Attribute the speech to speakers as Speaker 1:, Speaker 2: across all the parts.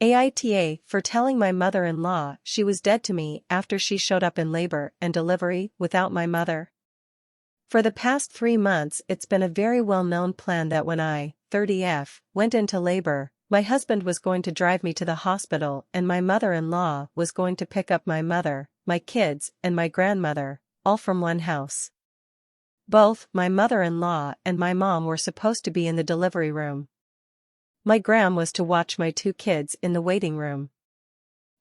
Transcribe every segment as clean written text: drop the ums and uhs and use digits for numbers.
Speaker 1: AITA for telling my mother-in-law she was dead to me after she showed up in labor and delivery without my mother. For the past 3 months it's been a very well-known plan that when I, 30F, went into labor, my husband was going to drive me to the hospital and my mother-in-law was going to pick up my mother, my kids, and my grandmother, all from one house. Both my mother-in-law and my mom were supposed to be in the delivery room. My gram was to watch my 2 kids in the waiting room.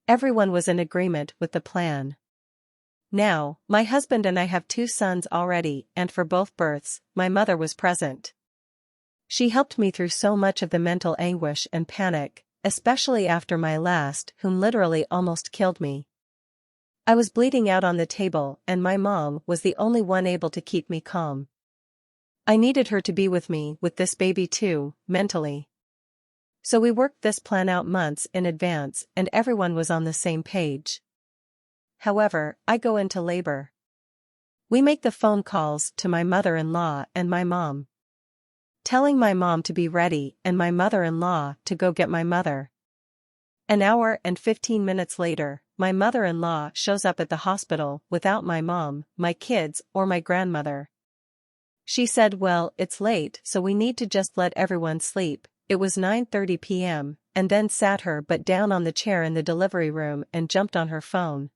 Speaker 1: Everyone was in agreement with the plan. Now, my husband and I have 2 sons already, and for both births, my mother was present. She helped me through so much of the mental anguish and panic, especially after my last, whom literally almost killed me. I was bleeding out on the table and my mom was the only one able to keep me calm. I needed her to be with me with this baby too, mentally. So we worked this plan out months in advance and everyone was on the same page. However, I go into labor. We make the phone calls to my mother-in-law and my mom, telling my mom to be ready and my mother-in-law to go get my mother. An hour and 15 minutes later, my mother-in-law shows up at the hospital without my mom, my kids, or my grandmother. She said, "Well, it's late, so we need to just let everyone sleep." It was 9:30 p.m., and then sat her butt down on the chair in the delivery room and jumped on her phone.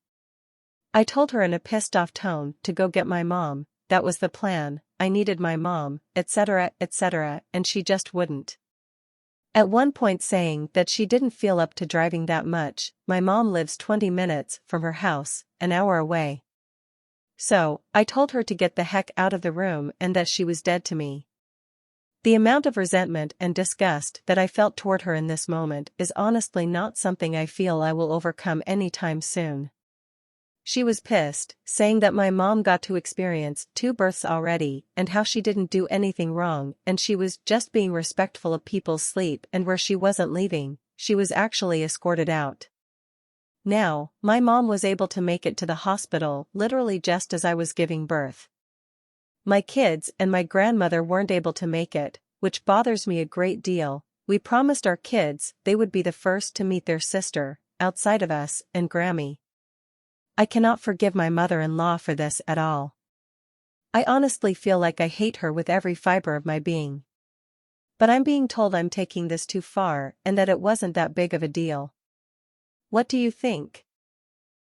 Speaker 1: I told her in a pissed-off tone to go get my mom, that was the plan, I needed my mom, etc., and she just wouldn't. At one point saying that she didn't feel up to driving that much. My mom lives 20 minutes from her house, an hour away. So, I told her to get the heck out of the room and that she was dead to me. The amount of resentment and disgust that I felt toward her in this moment is honestly not something I feel I will overcome anytime soon. She was pissed, saying that my mom got to experience 2 births already and how she didn't do anything wrong and she was just being respectful of people's sleep and where she wasn't leaving, she was actually escorted out. Now, my mom was able to make it to the hospital literally just as I was giving birth. My kids and my grandmother weren't able to make it, which bothers me a great deal. We promised our kids they would be the first to meet their sister, outside of us, and Grammy. I cannot forgive my mother-in-law for this at all. I honestly feel like I hate her with every fiber of my being. But I'm being told I'm taking this too far and that it wasn't that big of a deal. What do you think?